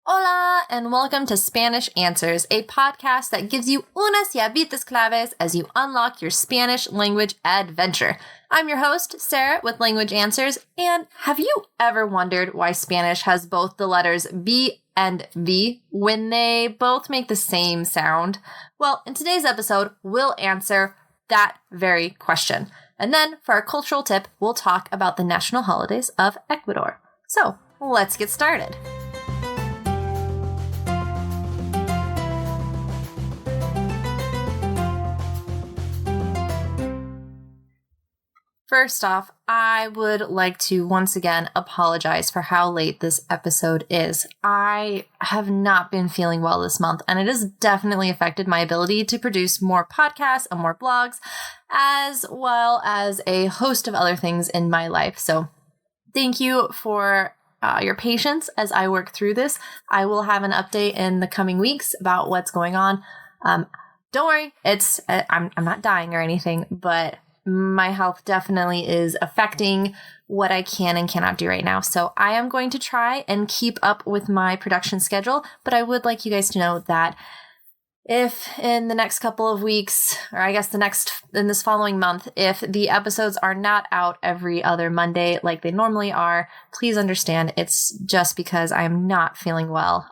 Hola, and welcome to Spanish Answers, a podcast that gives you unas llavitas claves as you unlock your Spanish language adventure. I'm your host, Sarah, with Language Answers, and have you ever wondered why Spanish has both the letters B and V when they both make the same sound? Well, in today's episode, we'll answer that very question. And then, for our cultural tip, we'll talk about the national holidays of Ecuador. So, let's get started. First off, I would like to once again apologize for how late this episode is. I have not been feeling well this month, and it has definitely affected my ability to produce more podcasts and more blogs, as well as a host of other things in my life. So thank you for your patience as I work through this. I will have an update in the coming weeks about what's going on. Don't worry, I'm not dying or anything, but my health definitely is affecting what I can and cannot do right now. So I am going to try and keep up with my production schedule, but I would like you guys to know that if in the next couple of weeks, or I guess in this following month, if the episodes are not out every other Monday like they normally are, please understand it's just because I am not feeling well.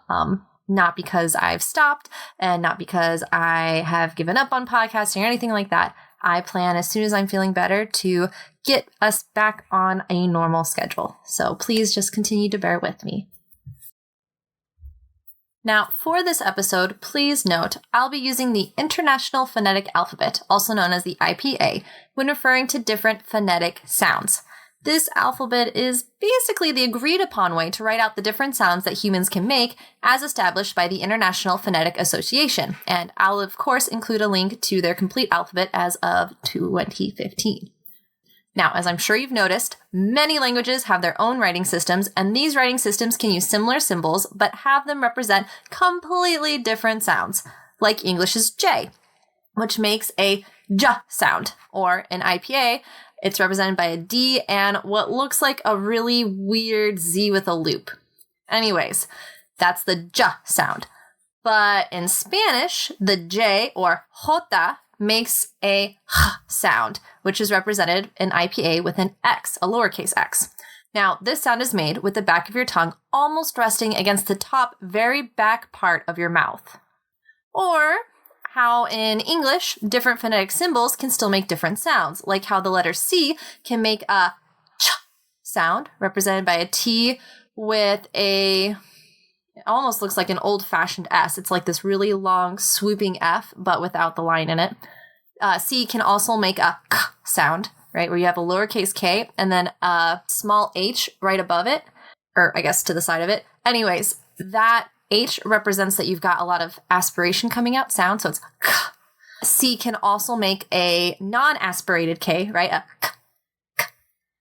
Not because I've stopped and not because I have given up on podcasting or anything like that. I plan as soon as I'm feeling better to get us back on a normal schedule. So please just continue to bear with me. Now, for this episode, please note I'll be using the International Phonetic Alphabet, also known as the IPA, when referring to different phonetic sounds. This alphabet is basically the agreed upon way to write out the different sounds that humans can make as established by the International Phonetic Association. And I'll of course include a link to their complete alphabet as of 2015. Now, as I'm sure you've noticed, many languages have their own writing systems, and these writing systems can use similar symbols, but have them represent completely different sounds, like English's J, which makes a J sound, or in IPA, it's represented by a D and what looks like a really weird Z with a loop. Anyways, that's the J sound. But in Spanish, the J, or Jota, makes a H sound, which is represented in IPA with an X, a lowercase x. Now, this sound is made with the back of your tongue almost resting against the top, very back part of your mouth. Or how in English, different phonetic symbols can still make different sounds, like how the letter C can make a ch sound, represented by a T with it almost looks like an old-fashioned S. It's like this really long, swooping F, but without the line in it. C can also make a k sound, right, where you have a lowercase k and then a small h right above it, or I guess to the side of it. Anyways, that H represents that you've got a lot of aspiration coming out sound, so it's k. C can also make a non-aspirated K, right? A k, k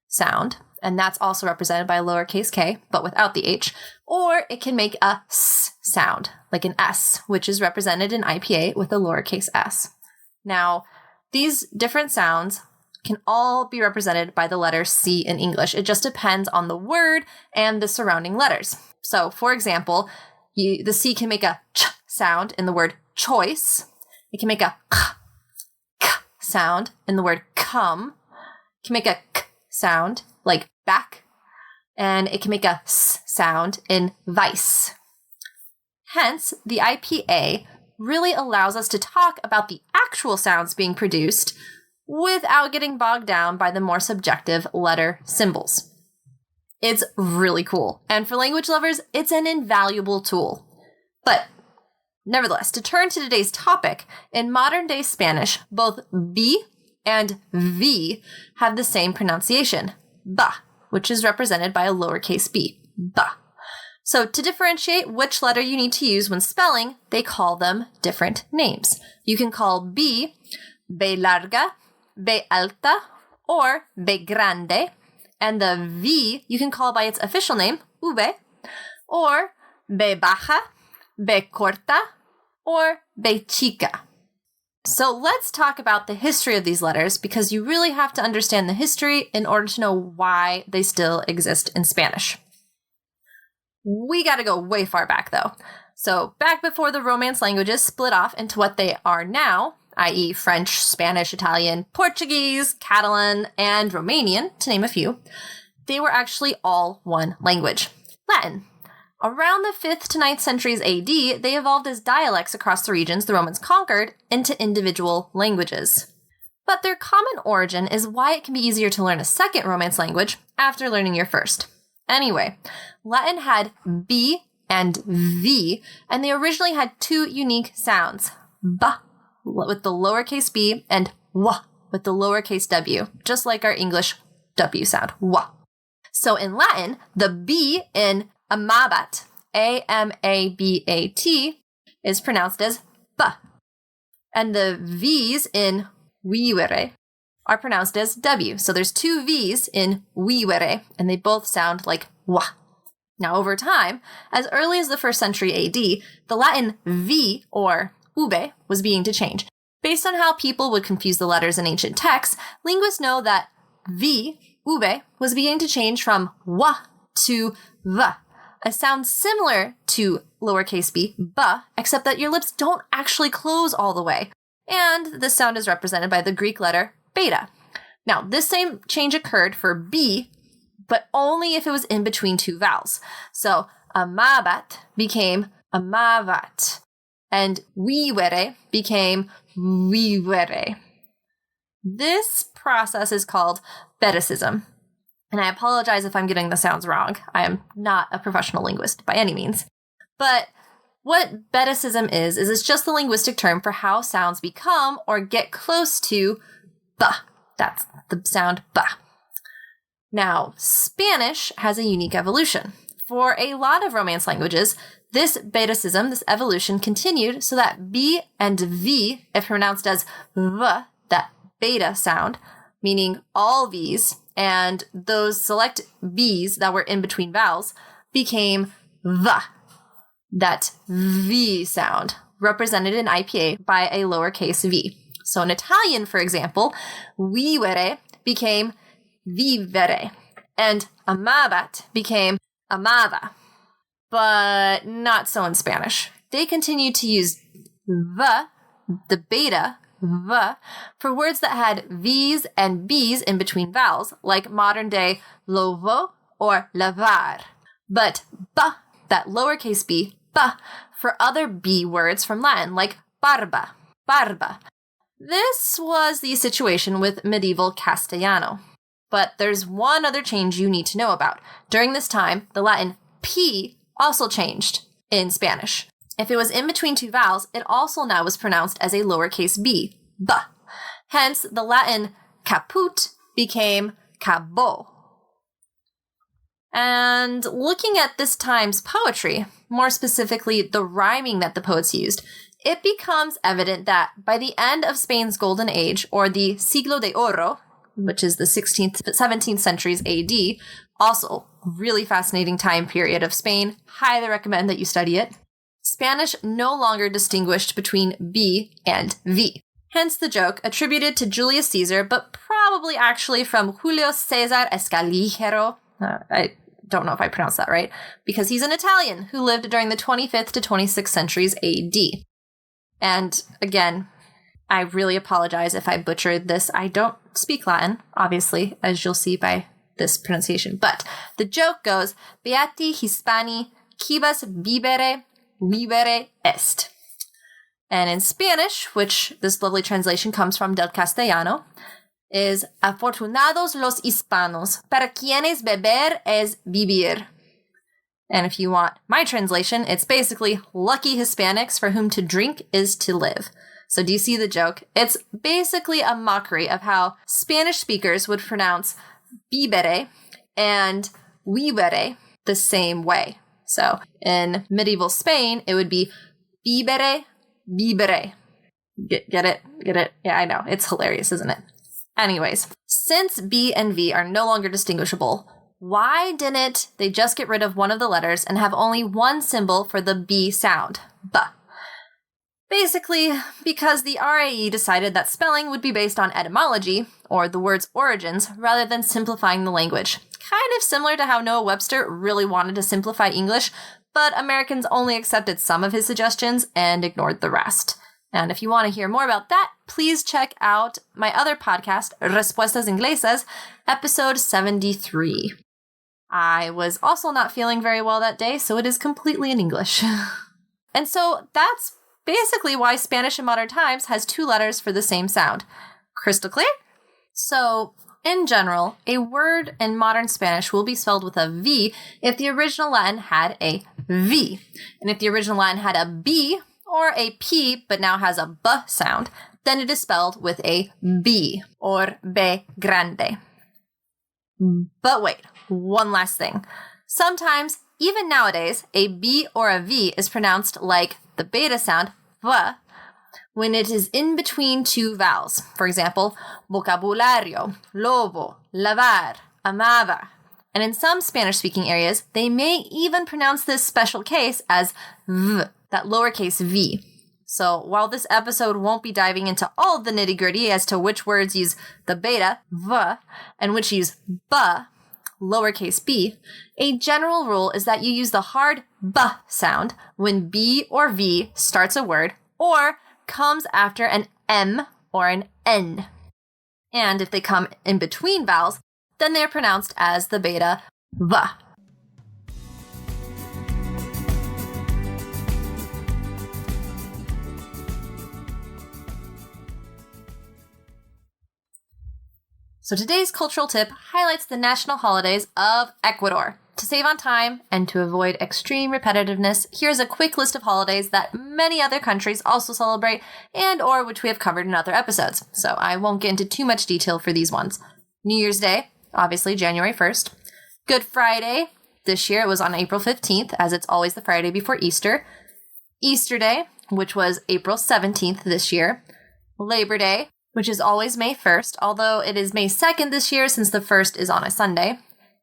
sound, and that's also represented by a lowercase k, but without the H. Or it can make a S sound, like an S, which is represented in IPA with a lowercase s. Now, these different sounds can all be represented by the letter C in English. It just depends on the word and the surrounding letters. So, for example, the C can make a ch sound in the word choice. It can make a k sound in the word come. It can make a k sound like back. And it can make a s sound in vice. Hence, the IPA really allows us to talk about the actual sounds being produced without getting bogged down by the more subjective letter symbols. It's really cool. And for language lovers, it's an invaluable tool. But nevertheless, to turn to today's topic, in modern day Spanish, both B and V have the same pronunciation, ba, which is represented by a lowercase b, ba. So to differentiate which letter you need to use when spelling, they call them different names. You can call B, B larga, B alta, or B grande. And the V you can call by its official name, V, or B baja, B corta, or B chica. So let's talk about the history of these letters, because you really have to understand the history in order to know why they still exist in Spanish. We gotta go way far back, though. So back before the Romance languages split off into what they are now, i.e. French, Spanish, Italian, Portuguese, Catalan, and Romanian, to name a few, they were actually all one language, Latin. Around the 5th to 9th centuries AD, they evolved as dialects across the regions the Romans conquered into individual languages. But their common origin is why it can be easier to learn a second Romance language after learning your first. Anyway, Latin had B and V, and they originally had two unique sounds, B with the lowercase b and W with the lowercase w, just like our English W sound, W. So in Latin, the B in amabat, A-M-A-B-A-T, is pronounced as B, and the V's in vivere are pronounced as W. So there's two V's in vivere, and they both sound like W. Now, over time, as early as the 1st century AD, the Latin V, or ube, was beginning to change. Based on how people would confuse the letters in ancient texts, linguists know that V, ube, was beginning to change from W to V, a sound similar to lowercase b, except that your lips don't actually close all the way. And this sound is represented by the Greek letter beta. Now, this same change occurred for B, but only if it was in between two vowels. So, amabat became amavat, and vivere became vivere. This process is called betacism. And I apologize if I'm getting the sounds wrong. I am not a professional linguist by any means. But what betacism is it's just the linguistic term for how sounds become or get close to B. That's the sound B. Now, Spanish has a unique evolution. For a lot of Romance languages, this betacism, this evolution, continued so that B and V, if pronounced as V, that beta sound, meaning all V's, and those select B's that were in between vowels, became V, that V sound, represented in IPA by a lowercase v. So in Italian, for example, vivere became vivere, and amabat became amava. But not so in Spanish. They continued to use V, the beta, V, for words that had V's and B's in between vowels, like modern-day lovo or lavar. But B, that lowercase b, B, for other B words from Latin, like barba, barba. This was the situation with medieval Castellano. But there's one other change you need to know about. During this time, the Latin P also changed in Spanish. If it was in between two vowels, it also now was pronounced as a lowercase b, B. Hence, the Latin caput became cabo. And looking at this time's poetry, more specifically the rhyming that the poets used, it becomes evident that by the end of Spain's Golden Age, or the Siglo de Oro, which is the 16th, 17th centuries AD, also really fascinating time period of Spain, highly recommend that you study it, Spanish no longer distinguished between B and V. Hence the joke attributed to Julius Caesar, but probably actually from Julio Cesar Escalígero. I don't know if I pronounced that right, because he's an Italian who lived during the 25th to 26th centuries AD. And again, I really apologize if I butchered this. I don't speak Latin, obviously, as you'll see by this pronunciation. But the joke goes, Beati Hispani quibus bibere libere est. And in Spanish, which this lovely translation comes from del Castellano, is Afortunados los hispanos, para quienes beber es vivir. And if you want my translation, it's basically lucky Hispanics for whom to drink is to live. So do you see the joke? It's basically a mockery of how Spanish speakers would pronounce bibere and vivere the same way. So in medieval Spain, it would be bibere, bibere. Get it? Get it? Yeah, I know. It's hilarious, isn't it? Anyways, since B and V are no longer distinguishable, why didn't they just get rid of one of the letters and have only one symbol for the B sound? B. Basically, because the RAE decided that spelling would be based on etymology, or the word's origins, rather than simplifying the language. kind of similar to how Noah Webster really wanted to simplify English, but Americans only accepted some of his suggestions and ignored the rest. And if you want to hear more about that, please check out my other podcast, Respuestas Inglesas, episode 73. I was also not feeling very well that day, so it is completely in English. And so that's basically why Spanish in modern times has two letters for the same sound. Crystal clear? So, in general, a word in modern Spanish will be spelled with a V if the original Latin had a V. And if the original Latin had a B or a P but now has a B sound, then it is spelled with a B or B grande. But wait, one last thing. Sometimes, even nowadays, a B or a V is pronounced like the beta sound, V, when it is in between two vowels. For example, vocabulario, lobo, lavar, amaba. And in some Spanish-speaking areas, they may even pronounce this special case as V, that lowercase v. So while this episode won't be diving into all of the nitty-gritty as to which words use the beta, V, and which use B, lowercase b, a general rule is that you use the hard B sound when B or V starts a word or comes after an M or an N. And if they come in between vowels, then they're pronounced as the beta V. So today's cultural tip highlights the national holidays of Ecuador. To save on time and to avoid extreme repetitiveness, here's a quick list of holidays that many other countries also celebrate and or which we have covered in other episodes. So I won't get into too much detail for these ones. New Year's Day, obviously January 1st. Good Friday, this year it was on April 15th, as it's always the Friday before Easter. Easter Day, which was April 17th this year. Labor Day, which is always May 1st, although it is May 2nd this year since the 1st is on a Sunday.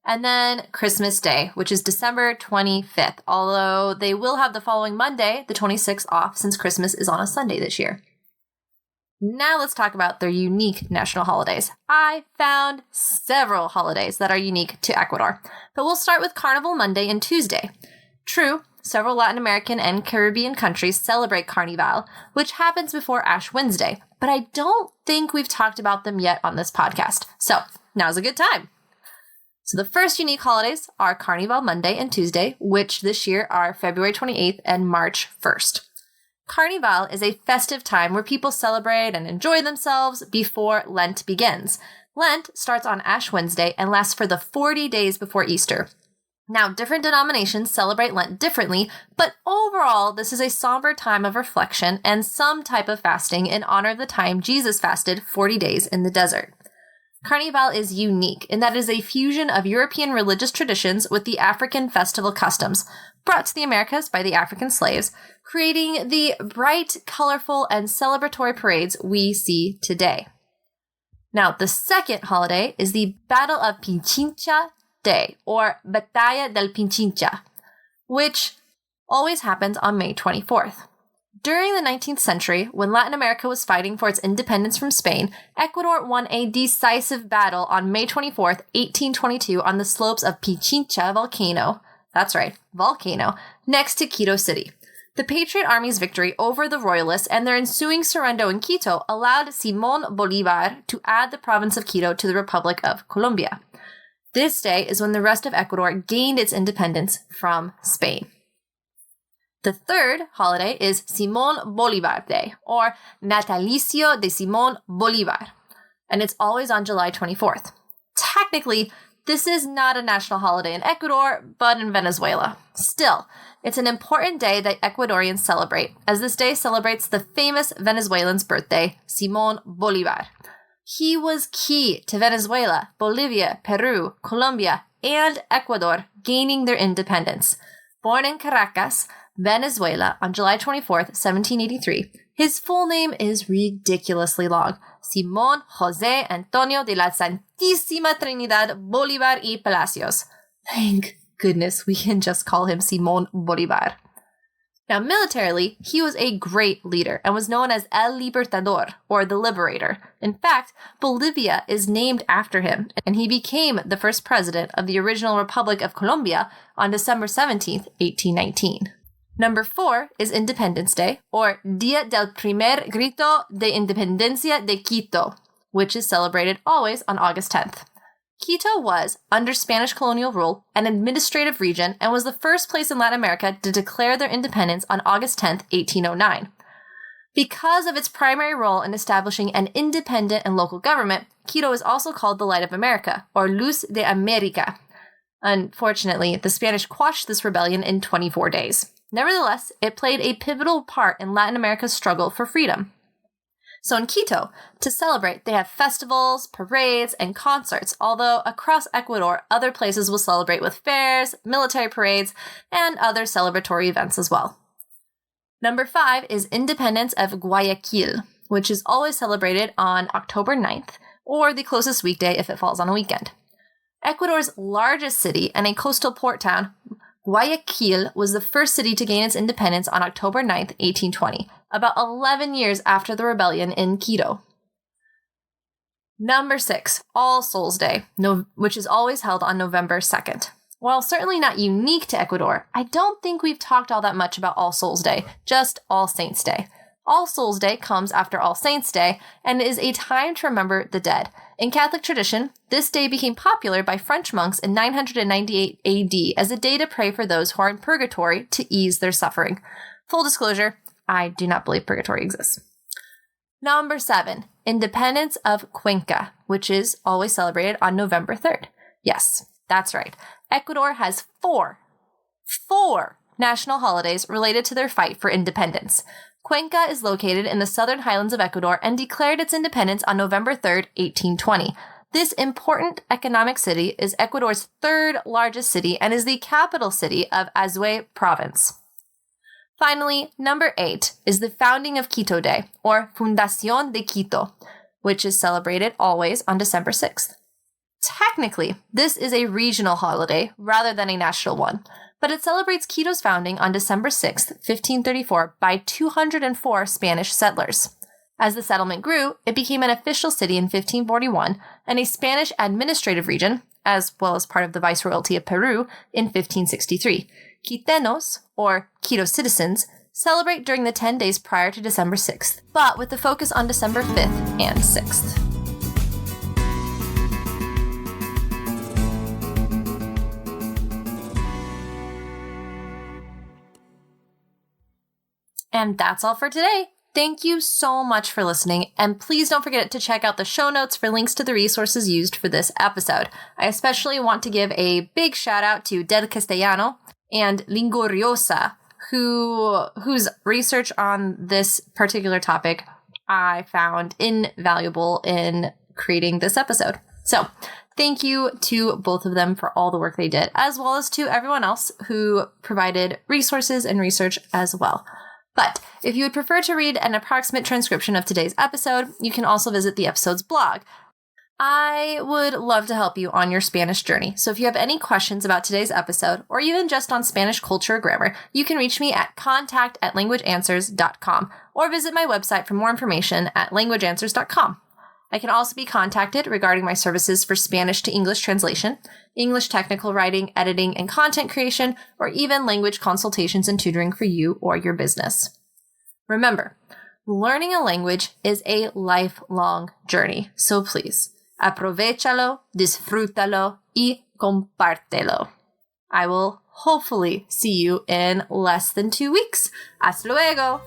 And then Christmas Day, which is December 25th, although they will have the following Monday, the 26th, off since Christmas is on a Sunday this year. Now let's talk about their unique national holidays. I found several holidays that are unique to Ecuador, but we'll start with Carnival Monday and Tuesday. True, several Latin American and Caribbean countries celebrate Carnival, which happens before Ash Wednesday, but I don't think we've talked about them yet on this podcast. So now's a good time. So the first unique holidays are Carnival Monday and Tuesday, which this year are February 28th and March 1st. Carnival is a festive time where people celebrate and enjoy themselves before Lent begins. Lent starts on Ash Wednesday and lasts for the 40 days before Easter. Now, different denominations celebrate Lent differently, but overall, this is a somber time of reflection and some type of fasting in honor of the time Jesus fasted 40 days in the desert. Carnival is unique in that it is a fusion of European religious traditions with the African festival customs, brought to the Americas by the African slaves, creating the bright, colorful, and celebratory parades we see today. Now, the second holiday is the Battle of Pichincha Day, or Batalla del Pichincha, which always happens on May 24th. During the 19th century, when Latin America was fighting for its independence from Spain, Ecuador won a decisive battle on May 24th, 1822 on the slopes of Pichincha volcano, that's right, volcano, next to Quito City. The Patriot Army's victory over the Royalists and their ensuing surrender in Quito allowed Simón Bolívar to add the province of Quito to the Republic of Colombia. This day is when the rest of Ecuador gained its independence from Spain. The third holiday is Simón Bolívar Day, or Natalicio de Simón Bolívar, and it's always on July 24th. Technically, this is not a national holiday in Ecuador, but in Venezuela. Still, it's an important day that Ecuadorians celebrate, as this day celebrates the famous Venezuelan's birthday, Simón Bolívar. He was key to Venezuela, Bolivia, Peru, Colombia, and Ecuador gaining their independence. Born in Caracas, Venezuela, on July 24th, 1783, his full name is ridiculously long, Simón José Antonio de la Santísima Trinidad Bolívar y Palacios. Thank goodness we can just call him Simón Bolívar. Now, militarily, he was a great leader and was known as El Libertador, or the Liberator. In fact, Bolivia is named after him, and he became the first president of the original Republic of Colombia on December 17th, 1819. Number 4 is Independence Day, or Día del Primer Grito de Independencia de Quito, which is celebrated always on August 10th. Quito was, under Spanish colonial rule, an administrative region and was the first place in Latin America to declare their independence on August 10, 1809. Because of its primary role in establishing an independent and local government, Quito is also called the Light of America, or Luz de América. Unfortunately, the Spanish quashed this rebellion in 24 days. Nevertheless, it played a pivotal part in Latin America's struggle for freedom. So in Quito, to celebrate, they have festivals, parades, and concerts, although across Ecuador, other places will celebrate with fairs, military parades, and other celebratory events as well. Number 5 is Independence of Guayaquil, which is always celebrated on October 9th, or the closest weekday if it falls on a weekend. Ecuador's largest city and a coastal port town, Guayaquil was the first city to gain its independence on October 9th, 1820, about 11 years after the rebellion in Quito. Number 6, All Souls Day, which is always held on November 2nd. While certainly not unique to Ecuador, I don't think we've talked all that much about All Souls Day, just All Saints Day. All Souls Day comes after All Saints Day and is a time to remember the dead. In Catholic tradition, this day became popular by French monks in 998 AD as a day to pray for those who are in purgatory to ease their suffering. Full disclosure, I do not believe purgatory exists. Number 7, Independence of Cuenca, which is always celebrated on November 3rd. Yes, that's right. Ecuador has four national holidays related to their fight for independence. Cuenca is located in the southern highlands of Ecuador and declared its independence on November 3rd, 1820. This important economic city is Ecuador's third largest city and is the capital city of Azuay province. Finally, number 8 is the founding of Quito Day, or Fundación de Quito, which is celebrated always on December 6th. Technically, this is a regional holiday rather than a national one, but it celebrates Quito's founding on December 6, 1534, by 204 Spanish settlers. As the settlement grew, it became an official city in 1541 and a Spanish administrative region, as well as part of the Viceroyalty of Peru, in 1563. Quitenos, or Quito citizens, celebrate during the 10 days prior to December 6th, but with the focus on December 5th and 6th. And that's all for today. Thank you so much for listening, and please don't forget to check out the show notes for links to the resources used for this episode. I especially want to give a big shout out to Del Castellano and Lingoriosa, whose research on this particular topic I found invaluable in creating this episode. So thank you to both of them for all the work they did, as well as to everyone else who provided resources and research as well. But if you would prefer to read an approximate transcription of today's episode, you can also visit the episode's blog. I would love to help you on your Spanish journey. So if you have any questions about today's episode, or even just on Spanish culture or grammar, you can reach me at contact@languageanswers.com or visit my website for more information at languageanswers.com. I can also be contacted regarding my services for Spanish to English translation, English technical writing, editing, and content creation, or even language consultations and tutoring for you or your business. Remember, learning a language is a lifelong journey, so please, aprovechalo, disfrútalo, y compártelo. I will hopefully see you in less than 2 weeks. Hasta luego!